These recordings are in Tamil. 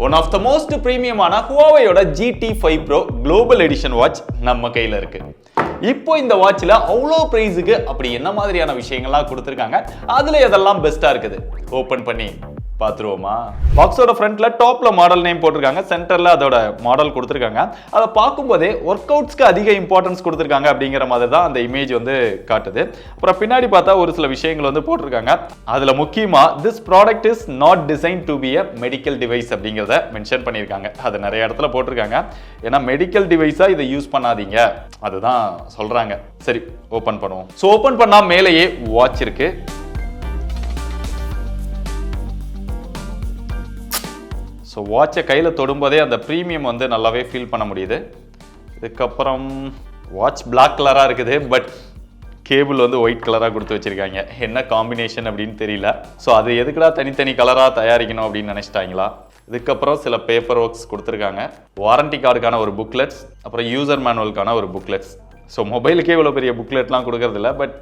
ஒன் ஆஃப் த மோஸ்ட் பிரீமியமான Huawei-யோட GT5 Pro global edition watch நம்ம கையில இருக்கு. இப்போ இந்த வாட்ச்ல அவ்வளோ பிரைஸுக்கு அப்படி என்ன மாதிரியான விஷயங்கள்லாம் கொடுத்துருக்காங்க, அதுல எதெல்லாம் பெஸ்டா இருக்குது ஓபன் பண்ணி பாத்துருவோமா? பாக்ஸோட ஃப்ரண்ட்ல டாப்ல மாடல் நேம் போட்டிருக்காங்க, சென்டர்ல அதோட மாடல் கொடுத்துருக்காங்க. அதை பார்க்கும்போதே ஒர்க் அவுட்ஸ்க்கு அதிக இம்பார்ட்டன்ஸ் கொடுத்துருக்காங்க அப்படிங்கிற மாதிரி தான் அந்த இமேஜ் வந்து காட்டுது. அப்புறம் பின்னாடி பார்த்தா ஒரு சில விஷயங்கள் வந்து போட்டிருக்காங்க. அதுல முக்கியமா this product is not design to be a medical device அப்படிங்கிறத மென்ஷன் பண்ணியிருக்காங்க. அது நிறைய இடத்துல போட்டிருக்காங்க. ஏன்னா மெடிக்கல் டிவைஸா இதை யூஸ் பண்ணாதீங்க அதுதான் சொல்றாங்க. சரி, ஓபன் பண்ணுவோம். ஸோ ஓபன் பண்ணா மேலேயே வாட்ச் இருக்கு. ஸோ வாட்சை கையில் தொடும்போதே அந்த ப்ரீமியம் வந்து நல்லாவே ஃபீல் பண்ண முடியுது. இதுக்கப்புறம் வாட்ச் பிளாக் கலராக இருக்குது, பட் கேபிள் வந்து ஒயிட் கலராக கொடுத்து வச்சுருக்காங்க. என்ன காம்பினேஷன் அப்படின்னு தெரியல. ஸோ அது எதுக்குடா தனித்தனி கலராக தயாரிக்கணும் அப்படின்னு நினச்சிட்டாங்களா? இதுக்கப்புறம் சில பேப்பர் ஒர்க்ஸ் கொடுத்துருக்காங்க, வாரண்டி கார்டுக்கான ஒரு புக்லெட்ஸ், அப்புறம் யூசர் மேனுவலுக்கான ஒரு புக்லெட்ஸ். ஸோ மொபைலுக்கே இவ்வளோ பெரிய புக்லெட்லாம் கொடுக்கறதில்ல, பட்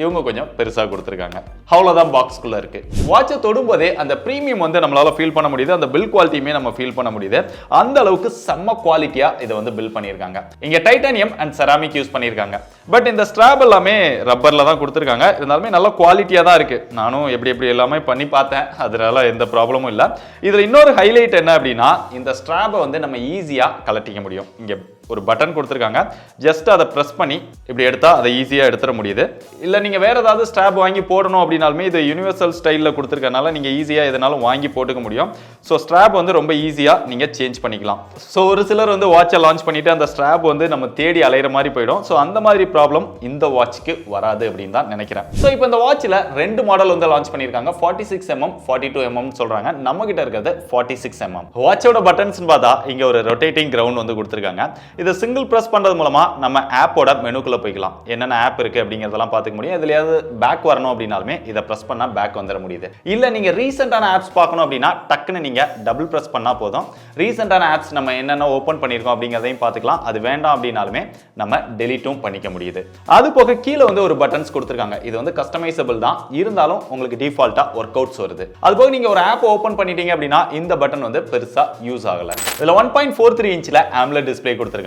இவங்க கொஞ்சம் பெருசாக கொடுத்துருக்காங்க. அவ்வளோதான் பாக்ஸ்குள்ளே இருக்கு. வாட்சை தொடும்போதே அந்த ப்ரீமியம் வந்து நம்மளால ஃபீல் பண்ண முடியுது, அந்த பில் குவாலிட்டியுமே நம்ம ஃபீல் பண்ண முடியுது. அந்த அளவுக்கு செம்ம குவாலிட்டியா இதை வந்து பில் பண்ணியிருக்காங்க. இங்க டைட்டானியம் அண்ட் செராமிக் யூஸ் பண்ணியிருக்காங்க. பட் இந்த ஸ்ட்ராப் எல்லாமே ரப்பர்ல தான் கொடுத்துருக்காங்க. இருந்தாலுமே நல்ல குவாலிட்டியா தான் இருக்கு. நானும் எப்படி எல்லாமே பண்ணி பார்த்தேன், அதனால எந்த ப்ராப்ளமும் இல்லை. இதுல இன்னொரு ஹைலைட் என்ன அப்படின்னா, இந்த ஸ்ட்ராப்பை வந்து நம்ம ஈஸியா கலட்டிக்க முடியும். இங்க ஒரு பட்டன் கொடுத்துருக்காங்க, ஜஸ்ட் அதை ப்ரெஸ் பண்ணி இப்படி எடுத்தா அதை ஈஸியாக எடுத்துட முடியுது. இல்லை நீங்கள் வேற ஏதாவது ஸ்ட்ராப் வாங்கி போடணும் அப்படின்னாலுமே இது யூனிவர்சல் ஸ்டைலில் கொடுத்துருக்கனால நீங்கள் ஈஸியாக எதனாலும் வாங்கி போட்டுக்க முடியும். ஸோ ஸ்ட்ராப் வந்து ரொம்ப ஈஸியாக நீங்கள் சேஞ்ச் பண்ணிக்கலாம். ஸோ ஒரு சிலர் வந்து வாட்சை லான்ச் பண்ணிட்டு அந்த ஸ்ட்ராப் வந்து நம்ம தேடி அலையிற மாதிரி போயிடும். ஸோ அந்த மாதிரி ப்ராப்ளம் இந்த வாட்ச்க்கு வராது அப்படின்னு தான் நினைக்கிறேன். ஸோ இப்போ இந்த வாட்சில் 2 மாடல் வந்து லான்ச் பண்ணியிருக்காங்க. 46mm 42mm சொல்றாங்க. நம்ம கிட்ட இருக்கிறது 46mm. வாட்சோட பட்டன்ஸ் பார்த்தா இங்க ஒரு ரொட்டேட்டிங் கிரவுண்ட் வந்து கொடுத்துருக்காங்க. இதை சிங்கிள் பிரஸ் பண்றது மூலமா நம்ம ஆப்போட மெனுக்குள்ள போய்க்கலாம். என்னென்ன ஆப் இருக்கு அப்படிங்கறதெல்லாம் பார்த்துக்க முடியும். இதுலயாவது பேக் வரணும் அப்படின்னாலுமே இதை பிரஸ் பண்ணா பேக் வந்துட முடியுது. இல்ல நீங்க ரீசெண்டான ஆப்ஸ் பார்க்கணும் அப்படின்னா டக்குன்னு நீங்க டபுள் பிரஸ் பண்ணா போதும். ரீசெண்டான ஆப்ஸ் நம்ம என்னென்ன ஓபன் பண்ணிருக்கோம் அப்படிங்கறதையும் பார்த்துக்கலாம். அது வேண்டாம் அப்படின்னாலுமே நம்ம டெலீட்டும் பண்ணிக்க முடியுது. அது போக கீழே வந்து ஒரு பட்டன்ஸ் கொடுத்துருக்காங்க. இது வந்து கஸ்டமைசபிள் தான், இருந்தாலும் உங்களுக்கு டிஃபால்ட்டா ஒர்க் அவுட்ஸ் வருது. அது போக நீங்க ஒரு ஆப் ஓபன் பண்ணிட்டீங்க அப்படின்னா இந்த பட்டன் வந்து பெருசா யூஸ் ஆகல. இதுல 1.43 இன்ச்ல AMOLED டிஸ்ப்ளே கொடுத்துருக்காங்க.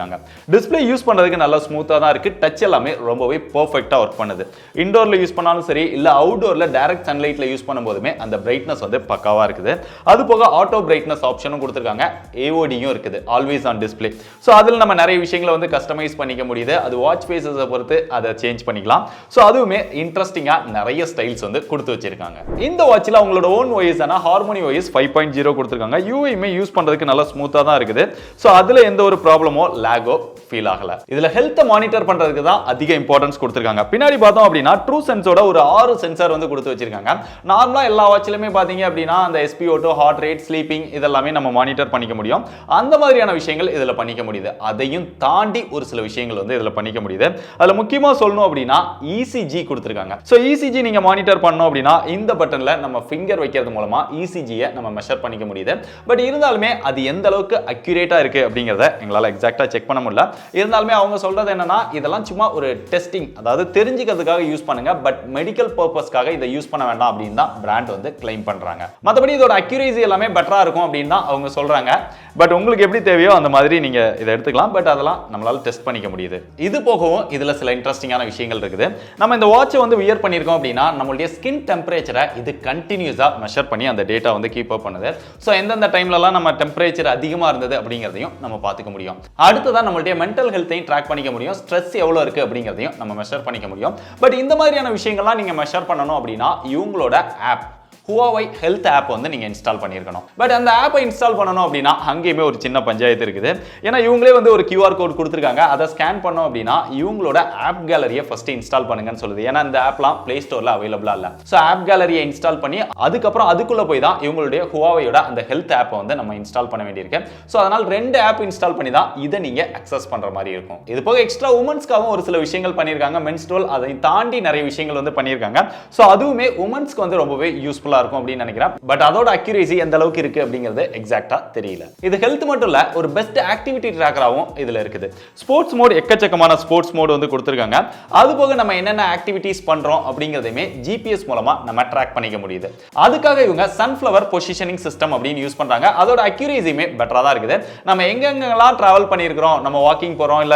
டிஸ்ப்ளே யூஸ் பண்றதுக்கு நல்லா ஸ்மூத்தா தான் இருக்கு. டச் எல்லாமே ரொம்பவே பெர்ஃபெக்ட்டா வர்க் பண்ணுது. இன்டோர்ல யூஸ் பண்ணாலும் சரி, இல்ல அவுட்டோர்ல டைரக்ட் சன்லைட்ல யூஸ் பண்ணும்போதுமே அந்த பிரைட்னஸ் வந்து பக்காவா இருக்குது. அது போக ஆட்டோ பிரைட்னஸ் ஆப்ஷனும் கொடுத்திருக்காங்க, AOD-யும் இருக்குது, ஆல்வேஸ் ஆன் டிஸ்ப்ளே. சோ அதில் நம்ம நிறைய விஷயங்களை வந்து கஸ்டமைஸ் பண்ணிக்க முடியுது. அது வாட்ச் ஃபேஸஸை பொறுத்து அதை சேஞ்ச் பண்ணிக்கலாம். சோ அதுவுமே இன்ட்ரெஸ்டிங்கா நிறைய ஸ்டைல்ஸ் வந்து கொடுத்து வச்சிருக்காங்க. இந்த வாட்ச்ல அவங்களோட ஓன் OS ஆன Harmony OS 5.0 கொடுத்திருக்காங்க. UI-மே யூஸ் பண்றதுக்கு நல்லா ஸ்மூத்தா தான் இருக்குது. சோ அதுல எந்த ஒரு ப்ராப்ளமோ லாகோ ஃபீல் ஆகல. இதுல ஹெல்த் மானிட்டர் பண்றதுக்கு தான் அதிக இம்பார்ட்டன்ஸ் கொடுத்திருக்காங்க. பின்னாடி பார்த்தோம் அப்படின்னா ட்ரூ சென்ஸோட ஒரு 6 சென்சார் வந்து கொடுத்து வச்சிருக்காங்க. நார்மலா எல்லா வாட்ச்லயுமே பாத்தீங்க அப்படின்னா அந்த SpO2, ஹார்ட் ரேட், ஸ்லீப்பிங் இதெல்லாமே நம்ம மானிட்டர் பண்ணிக்க முடியும். அந்த மாதிரியான விஷயங்கள் இதுல பண்ணிக்க முடியுது. அதையும் தாண்டி ஒரு சில விஷயங்கள் வந்து இதுல பண்ணிக்க முடியுது. அதுல முக்கியமா சொல்லணும் அப்படின்னா ECG கொடுத்திருக்காங்க. சோ ECG நீங்க மானிட்டர் பண்ணணும் அப்படின்னா இந்த பட்டன்ல நம்ம ஃபிங்கர் வைக்கிறது மூலமா ECG-யை நம்ம மெஷர் பண்ணிக்க முடியுது. பட் இருந்தாலுமே அது எந்த அளவுக்கு அக்யூரேட்டா இருக்கு அப்படிங்கறத எங்களால எக்ஸாக்ட்டா செக் பண்ண முடியல. இருந்தாலுமே அவங்க சொல்றது என்னன்னா, இதெல்லாம் சும்மா ஒரு டெஸ்டிங், அதாவது தெரிஞ்சுக்கிறதுக்காக யூஸ் பண்ணுங்க, பட் மெடிக்கல் பர்பஸ்க்காக இதை யூஸ் பண்ண வேண்டாம் அப்படின்னு தான் பிராண்ட் வந்து கிளைம் பண்றாங்க. மற்றபடி இதோட அக்யூரேசி எல்லாமே பெட்டரா இருக்கும் அப்படின்னு தான் அவங்க சொல்றாங்க. பட் உங்களுக்கு எப்படி தேவையோ அந்த மாதிரி நீங்க இதை எடுத்துக்கலாம். பட் அதெல்லாம் நம்மளால டெஸ்ட் பண்ணிக்க முடியுது. இது போகவும் இதுல சில இன்ட்ரெஸ்டிங்கான விஷயங்கள் இருக்குது. நம்ம இந்த வாட்சை வந்து வியர் பண்ணிருக்கோம் அப்படின்னா நம்மளுடைய ஸ்கின் டெம்பரேச்சரை இது கண்டினியூஸா மெஷர் பண்ணி அந்த டேட்டா வந்து கீப் அப் பண்ணுது. ஸோ எந்தெந்த டைம்லலாம் நம்ம டெம்பரேச்சர் அதிகமா இருந்தது அப்படிங்கிறதையும் நம்ம பார்த்துக்க முடியும். அடுத்ததான் நம்மளுடைய மென்டல் ஹெல்த்தையும் ட்ராக் பண்ணிக்க முடியும். ஸ்ட்ரெஸ் எவ்வளவு இருக்கு அப்படிங்கிறதையும் நம்ம மெஷர் பண்ணிக்க முடியும். பட் இந்த மாதிரியான விஷயங்கள்லாம் நீங்க மெஷர் பண்ணணும் அப்படின்னா இவங்களோட ஆப் Huawei ஹெல்த் ஆப் வந்து நீங்க இன்ஸ்டால் பண்ணியிருக்கணும். பட் அந்த ஆப்பை இன்ஸ்டால் பண்ணணும் அப்படின்னா அங்கேயுமே ஒரு சின்ன பஞ்சாயத்து இருக்குது. ஏன்னா இவங்களே வந்து ஒரு QR கோட் கொடுத்துருக்காங்க. அதை ஸ்கேன் பண்ணோம் அப்படின்னா இவங்களோட ஆப் கேலரியை ஃபர்ஸ்ட் இன்ஸ்டால் பண்ணுங்கன்னு சொல்லுது. ஏன்னா இந்த ஆப்லாம் பிளே ஸ்டோர்ல அவைலபிளா இல்ல. ஸோ ஆப் கேலரியை இன்ஸ்டால் பண்ணி அதுக்கப்புறம் அதுக்குள்ள போய் தான் இவங்களுடைய Huawei-யோட அந்த ஹெல்த் ஆப்பை வந்து நம்ம இன்ஸ்டால் பண்ண வேண்டியிருக்கு. ஸோ அதனால 2 ஆப் இன்ஸ்டால் பண்ணி தான் இதை நீங்க அக்சஸ் பண்ற மாதிரி இருக்கும். இது போக எக்ஸ்ட்ரா உமன்ஸ்க்காகவும் ஒரு சில விஷயங்கள் பண்ணியிருக்காங்க. மென்ஸ்ட்ரல் அதை தாண்டி நிறைய விஷயங்கள் வந்து பண்ணியிருக்காங்க. ஸோ அதுவுமே உமன்ஸ்க்கு வந்து ரொம்பவே யூஸ்ஃபுல்லா யூஸ்ஃபுல்லா இருக்கும் அப்படின்னு நினைக்கிறேன். பட் அதோட அக்யூரேசி எந்த அளவுக்கு இருக்கு அப்படிங்கிறது எக்ஸாக்ட்டா தெரியல. இது ஹெல்த் மட்டும் இல்ல, ஒரு பெஸ்ட் ஆக்டிவிட்டி ட்ராக்கராகவும் இதுல இருக்குது. ஸ்போர்ட்ஸ் மோட் எக்கச்சக்கமான ஸ்போர்ட்ஸ் மோட் வந்து கொடுத்திருக்காங்க. அது போக நம்ம என்னென்ன ஆக்டிவிட்டீஸ் பண்றோம் அப்படிங்கிறதையுமே ஜிபிஎஸ் மூலமா நம்ம ட்ராக் பண்ணிக்க முடியுது. அதுக்காக இவங்க சன்ஃப்ளவர் பொசிஷனிங் சிஸ்டம் அப்படின்னு யூஸ் பண்றாங்க. அதோட அக்யூரேசியுமே பெட்டரா தான் இருக்குது. நம்ம எங்கெங்கெல்லாம் டிராவல் பண்ணியிருக்கிறோம், நம்ம வாக்கிங் போறோம் இல்ல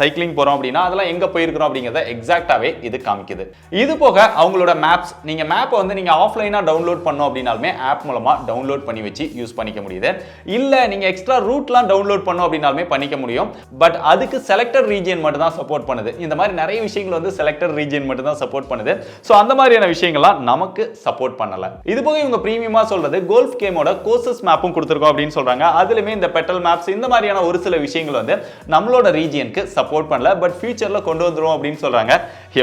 சைக்கிளிங் போறோம் அப்படின்னா அதெல்லாம் எங்க போயிருக்கிறோம் அப்படிங்கறத எக்ஸாக்ட்டாவே இது காமிக்குது. இது போக அவங்களோட மேப்ஸ், நீங்க மேப்பை வந்து நீங்க ஆஃப்லைனா டவுன்லோட் பண்ணோம் அப்படினாலுமே ஆப் மூலமா டவுன்லோட் பண்ணி வச்சு யூஸ் பண்ணிக்க முடியுது. இல்ல நீங்க எக்ஸ்ட்ரா ரூட்லாம் டவுன்லோட் பண்ணோம் அப்படினாலுமே பண்ணிக்க முடியும். பட் அதுக்கு செலக்டட் ரீஜியன் மட்டும் தான் சப்போர்ட் பண்ணுது. இந்த மாதிரி நிறைய விஷயங்கள் வந்து செலக்டட் ரீஜியன் மட்டும் தான் சப்போர்ட் பண்ணுது. சோ அந்த மாதிரியான விஷயங்கள்லாம் நமக்கு சப்போர்ட் பண்ணல. இது போக இவங்க பிரீமியமா சொல்றது கோல்ஃப் கேமோட கோர்சஸ் மேப்பும் கொடுத்திருக்கோம் அப்படின்னு சொல்றாங்க. அதுலயுமே இந்த பெட்டல் மேப்ஸ் இந்த மாதிரியான ஒரு சில விஷயங்கள் வந்து நம்மளோட ரீஜியனுக்கு சப்போர்ட் பண்ணல. பட் ஃபியூச்சர்ல கொண்டு வந்துரும் அப்படின்னு சொல்றாங்க.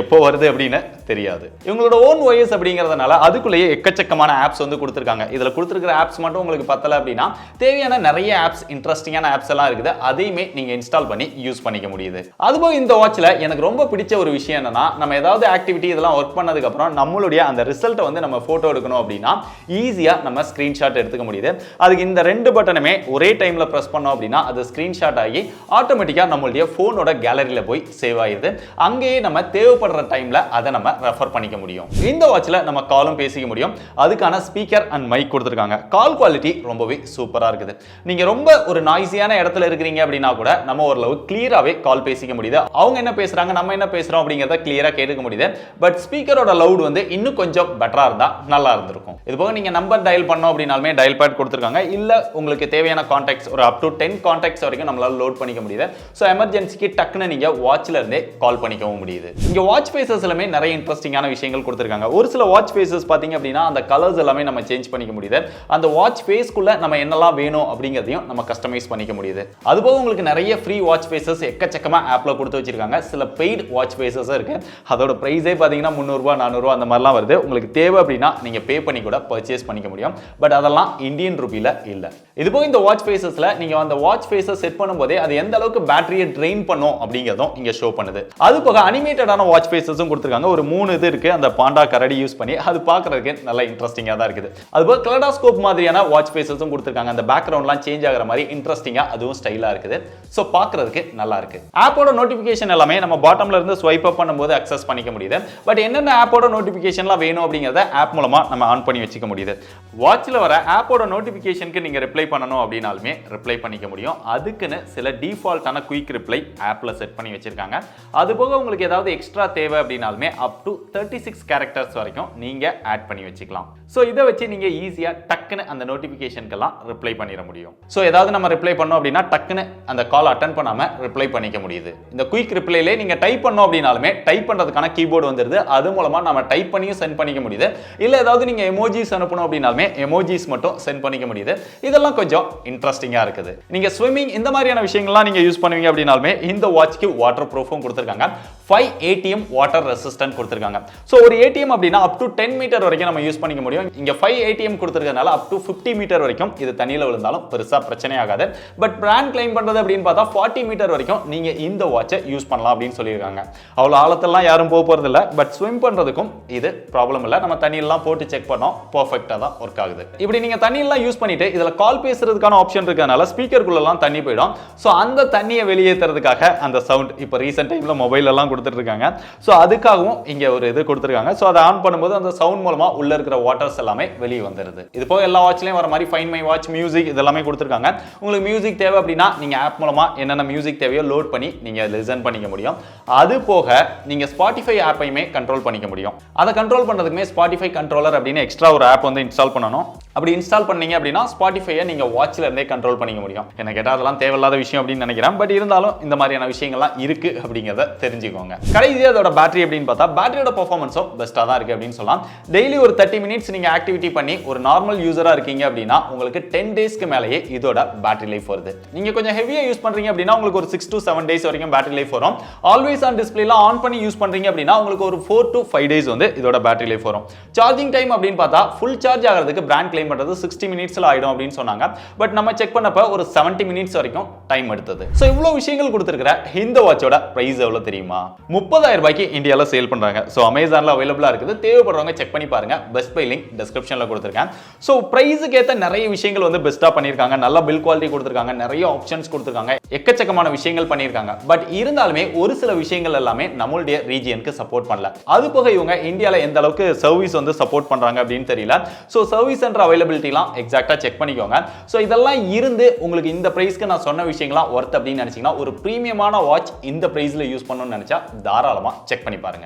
எப்போ வருது அப்படின்னு தெரியாது. இவங்களோட ஓன் OS அப்படிங்கிறதுனால அதுக்குள்ளேயே எக்கச்சக்கமான ஆப்ஸ் வந்து கொடுத்திருக்காங்க. இதுல கொடுத்திருக்கிற ஆப்ஸ் மட்டும் உங்களுக்கு பத்தல அப்படின்னா தேவையான நிறைய ஆப்ஸ், இன்ட்ரெஸ்டிங்கான ஆப்ஸ் எல்லாம் இருக்குது. அதையுமே நீங்க இன்ஸ்டால் பண்ணி யூஸ் பண்ணிக்க முடியுது. அதுபோக இந்த வாட்ச்ல எனக்கு ரொம்ப பிடிச்ச ஒரு விஷயம் என்னன்னா, நம்ம ஏதாவது ஆக்டிவிட்டி இதெல்லாம் ஒர்க் பண்ணதுக்கு அப்புறம் நம்மளுடைய அந்த ரிசல்ட்டை வந்து நம்ம போட்டோ எடுக்கணும் அப்படின்னா ஈஸியா நம்ம ஸ்கிரீன்ஷாட் எடுத்துக்க முடியுது. அதுக்கு இந்த ரெண்டு பட்டனுமே ஒரே டைம்ல பிரஸ் பண்ணோம் அப்படின்னா அது ஸ்கிரீன்ஷாட் ஆகி ஆட்டோமேட்டிக்கா நம்மளுடைய போனோட கேலரியில போய் சேவ் ஆயிருது. அங்கேயே நம்ம தேவைப்படுற டைம்ல அதை நம்ம ரெஃபர் பண்ணிக்க முடியும். இந்த வாட்ச்ல நம்ம காலும் பேசிக்க முடியும். அதுக்கான ஸ்பீக்கர் அண்ட் மைக் கொடுத்திருக்காங்க. கால் குவாலிட்டி ரொம்பவே சூப்பரா இருக்குது. நீங்க ரொம்ப ஒரு நாய்ஸியான இடத்துல இருக்கிறீங்க அப்படின்னா கூட நம்ம ஓரளவு கிளியராவே கால் பேசிக்க முடியுது. அவங்க என்ன பேசுறாங்க, நம்ம என்ன பேசுறோம் அப்படிங்கறத கிளியரா கேட்டுக்க முடியுது. பட் ஸ்பீக்கரோட லவுட் வந்து இன்னும் கொஞ்சம் பெட்டரா இருந்தா நல்லா இருந்திருக்கும். இது போக நீங்க நம்பர் டயல் பண்ணோம் அப்படினாலுமே டயல் பேட் கொடுத்திருக்காங்க. இல்ல உங்களுக்கு தேவையான கான்டாக்ட்ஸ் ஒரு அப் டு 10 கான்டாக்ட்ஸ் வரைக்கும் நம்மளால லோட் பண்ணிக்க முடியுது. சோ எமர்ஜென்சிக்கு டக்குன்னு நீங்க வாட்ச்ல இருந்தே கால் பண்ணிக்கவும் முடியுது. இங்க வாட்ச் ஃபேஸஸ்லமே நிறைய இன்ட்ரெஸ்டிங்கான விஷயங்கள் கொடுத்திருக்காங்க. ஒரு சில வாட்ச் ஃபேஸஸ் பாத்தீங்க அப்படின்னா அந்த கலர்ஸ் எல்லாமே நம்ம சேஞ்ச் பண்ணிக்க முடியுது. அந்த வாட்ச் ஃபேஸ்க்குள்ள நம்ம என்னெல்லாம் வேணும் அப்படிங்கறதையும் நம்ம கஸ்டமைஸ் பண்ணிக்க முடியுது. அதுபோக உங்களுக்கு நிறைய ஃப்ரீ வாட்ச் ஃபேஸஸ் எக்கச்சக்கமா ஆப்ல கொடுத்து வச்சிருக்காங்க. சில பெய்ட் வாட்ச் ஃபேஸஸ் இருக்கு. அதோட பிரைஸே பாத்தீங்கன்னா 300 ரூபாய் 400 ரூபாய் அந்த மாதிரிலாம் வருது. உங்களுக்கு தேவை அப்படின்னா நீங்க பே பண்ணி கூட பர்ச்சேஸ் பண்ணிக்க முடியும். பட் அதெல்லாம் இந்தியன் ரூபியில இல்ல. இது போக இந்த வாட்ச் ஃபேஸஸ்ல நீங்க அந்த வாட்ச் ஃபேஸஸ் செட் பண்ணும்போதே அது எந்த அளவுக்கு பேட்டரியை ட்ரெயின் பண்ணும் அப்படிங்கறதும் இங்க ஷோ பண்ணுது. அது போக அனிமேட்டடான வாட்ச் ஃபேஸஸும் கொடுத்திருக்காங்க. ஒரு 3 இது இருக்கு. அந்த பாண்டா கரடி யூஸ் பண்ணி அது பார்க்கிறதுக்கு நல்ல இன்ட்ரெஸ்டிங்கா தான் இருக்குது. அது போக கலடாஸ்கோப் மாதிரியான வாட்ச் ஃபேஸஸும் கொடுத்திருக்காங்க. அந்த பேக்ரவுண்ட்லாம் சேஞ்ச் ஆகுற மாதிரி இன்ட்ரெஸ்டிங்கா அதுவும் ஸ்டைலா இருக்குது. சோ பார்க்கிறதுக்கு நல்லா இருக்கு. ஆப்போட நோட்டிபிகேஷன் எல்லாமே நம்ம பாட்டம்ல இருந்து ஸ்வைப் அப் பண்ணும்போது அக்சஸ் பண்ணிக்க முடியுது. பட் என்னென்ன ஆப்போட நோட்டிபிகேஷன்லாம் வேணும் அப்படிங்கறத ஆப் மூலமா நம்ம ஆன் பண்ணி வச்சுக்க முடியுது. வாட்ச்ல வர ஆப்போட நோட்டிபிகேஷனுக்கு நீங்க ரிப்ளை பண்ணணும் அப்படினாலுமே ரிப்ளை பண்ணிக்க முடியும். அதுக்குன்னு சில டிஃபால்ட்டான குயிக் ரிப்ளை ஆப்ல செட் பண்ணி வச்சிருக்காங்க. அது போக உங்களுக்கு ஏதாவது எக்ஸ்ட்ரா தேவை அப்படினாலுமே அப் டு 36 கேரக்டர்ஸ் வரைக்கும் நீங்க ஆட் பண்ணி வச்சுக்கலாம். சோ இதை வச்சு நீங்க ஈஸியா டக்குன்னு அந்த நோட்டிபிகேஷனுக்கெல்லாம் ரிப்ளை பண்ணிட முடியும். சோ ஏதாவது நம்ம ரிப்ளை பண்ணோம் அப்படின்னா டக்குன்னு அந்த கால் அட்டெண்ட் பண்ணாம ரிப்ளை பண்ணிக்க முடியுது. இந்த குயிக் ரிப்ளைலே நீங்க டைப் பண்ணோம் அப்படினாலுமே டைப் பண்றதுக்கான கீபோர்டு வந்துருது. அது மூலமா நம்ம டைப் பண்ணியும் சென்ட் பண்ணிக்க முடியுது. இல்ல ஏதாவது நீங்க எமோஜிஸ் அனுப்பணும் அப்படினாலுமே எமோஜிஸ் மட்டும் சென்ட் பண்ணிக்க முடியுது. இதெல்லாம் கொஞ்சம் இன்ட்ரெஸ்டிங்கா இருக்குது. நீங்க ஸ்விமிங் இந்த மாதிரியான விஷயங்கள்லாம் நீங்க யூஸ் பண்ணுவீங்க அப்படினாலுமே இந்த வாட்ச்க்கு வாட்டர் ப்ரூஃபும் கொடுத்திருக்காங்க. 5 ATM வாட்டர் ரெசிஸ்டன்ட் கொடுத்திருக்காங்க. சோ ஒரு ATM அப்படினா அப் டு 10 மீட்டர் வரைக்கும் நம்ம யூஸ் பண்ணிக்க முடியும். இங்க 5 ATM கொடுத்திருக்கிறதுனால அப் டு 50 மீட்டர் வரைக்கும் இது தண்ணியில விழுந்தாலும் பெருசா பிரச்சனை ஆகாது. பட் பிராண்ட் கிளைம் பண்றது அப்படின்னு பார்த்தா 40 மீட்டர் வரைக்கும் நீங்க இந்த வாட்சை யூஸ் பண்ணலாம் அப்படின்னு சொல்லியிருக்காங்க. அவ்வளவு ஆழத்தெல்லாம் யாரும் போறது இல்ல. பட் ஸ்விம் பண்றதுக்கும் இது ப்ராப்ளம் இல்ல. நம்ம தண்ணியெல்லாம் போட்டு செக் பண்ணோம், பெர்ஃபெக்ட்டா தான் ஒர்க் ஆகுது. இப்படி நீங்க தண்ணியெல்லாம் யூஸ் பண்ணிட்டு இதுல கால் பேசுறதுக்கான ஆப்ஷன் இருக்கறனால ஸ்பீக்கருக்குள்ள எல்லாம் தண்ணி போய்டும். சோ அந்த தண்ணியை வெளியேத்துறதுக்காக அந்த சவுண்ட் இப்ப ரீசன்ட் டைம்ல மொபைல் எல்லாம் கொடுத்துட்டு இருக்காங்க. சோ அதுக்காகவும் இங்க ஒரு இது கொடுத்திருக்காங்க. சோ அதை ஆன் பண்ணும்போது அந்த சவுண்ட் மூலமா உள்ள இருக்கிற வாட்டர்ஸ் எல்லாமே வெளியே வந்துருது. இது போக எல்லா வாட்ச்லயும் வர மாதிரி ஃபைண்ட் மை வாட்ச் மியூசிக் இதெல்லாமே கொடுத்திருக்காங்க. உங்களுக்கு மியூசிக் தேவை அப்படின்னா நீங்க ஆப் மூலமா என்னென்ன மியூசிக் தேவையோ லோட் பண்ணி நீங்க லிசன் பண்ணிக்க முடியும். அது போக நீங்க Spotify ஆப்பையுமே கண்ட்ரோல் பண்ணிக்க முடியும். அதை கண்ட்ரோல் பண்றதுக்குமே Spotify கண்ட்ரோலர் அப்படின்னு எக்ஸ்ட்ரா ஒரு ஆப் வந்து இன்ஸ்டால் பண்ணணும். அப்படி இன்ஸ்டால் பண்ணீங்க அப்படின்னா Spotify-ஐ நீங்க வாட்ச்ல இருந்தே கண்ட்ரோல் பண்ணிக்க முடியும். என்ன கேட்டா அதெல்லாம் தேவையில்லாத விஷயம் அப்படின்னு நினைக்கிறேன். பட் இருந்தாலும் இந்த மாதிரியான விஷயங்கள்லாம் இருக்கு அப்படிங்கறத தெரிஞ்சுக்கோங்க. கடைசியா அதோட பேட்டரி அப்படின்னு பார்த்தா பேட்டரியோட பெர்ஃபார்மன்ஸும் பெஸ்டா தான் இருக்கு அப்படின்னு சொல்லலாம். டெய்லி ஒரு 30 மினிட்ஸ் நீங்க ஆக்டிவிட்டி பண்ணி ஒரு நார்மல் யூசரா இருக்கீங்க அப்படின்னா உங்களுக்கு 10 டேஸ்க்கு மேலேயே இதோட பேட்டரி லைஃப் வருது. நீங்க கொஞ்சம் ஹெவியா யூஸ் பண்றீங்க அப்படின்னா உங்களுக்கு ஒரு 6 to 7 டேஸ் வரைக்கும் பேட்டரி லைஃப் வரும். ஆல்வேஸ் ஆன் டிஸ்ப்ளேல ஆன் பண்ணி யூஸ் பண்றீங்க அப்படின்னா உங்களுக்கு ஒரு 4 to 5 டேஸ் வந்து இதோட பேட்டரி லைஃப் வரும். சார்ஜிங் டைம் அப்படின்னு பார்த்தா ஃபுல் சார்ஜ் ஆகிறதுக்கு பிராண்ட் கிளைம் பண்றது 60 மினிட்ஸ்ல ஆயிடும் அப்படின்னு சொன்னாங்க. பட் நம்ம செக் பண்ணப்ப ஒரு 70 மினிட்ஸ் வரைக்கும் டைம் எடுத்தது. சோ இவ்வளவு விஷயங்கள் கொடுத்திருக்கிற இந்த வாட்சோட பிரைஸ் எவ்வளவு தெரியுமா? 30,000 ரூபாய்க்கு இந்தியாவில் சேல் பண்றாங்க. ஸோ அமேசான்ல அவைலபிளா இருக்குது. தேவைப்படுறவங்க செக் பண்ணி பாருங்க. பெஸ்ட் பை லிங்க் டிஸ்கிரிப்ஷன்ல கொடுத்துருக்கேன். ஸோ பிரைஸுக்கு ஏற்ற நிறைய விஷயங்கள் வந்து பெஸ்ட்டாக பண்ணியிருக்காங்க. நல்ல பில் குவாலிட்டி கொடுத்துருக்காங்க. நிறைய ஆப்ஷன்ஸ் கொடுத்துருக்காங்க. எக்கச்சக்கமான விஷயங்கள் பண்ணியிருக்காங்க. பட் இருந்தாலுமே ஒரு சில விஷயங்கள் எல்லாமே நம்மளுடைய ரீஜியனுக்கு சப்போர்ட் பண்ணல. அது போக இவங்க இந்தியாவில் எந்த அளவுக்கு சர்வீஸ் வந்து சப்போர்ட் பண்றாங்க அப்படின்னு தெரியல. ஸோ சர்வீஸ் சென்டர் அவைலபிலிட்டிலாம் எக்ஸாக்டா செக் பண்ணிக்கோங்க. ஸோ இதெல்லாம் இருந்து உங்களுக்கு இந்த பிரைஸ்க்கு நான் சொன்ன விஷயங்கள்லாம் ஒர்த் அப்படின்னு நினைச்சீங்கன்னா ஒரு பிரீமியமான வாட்ச் இந்த பிரைஸ்ல யூஸ் பண்ணணும்னு நினைச்சா தாராளமா செக் பண்ணி பாருங்க.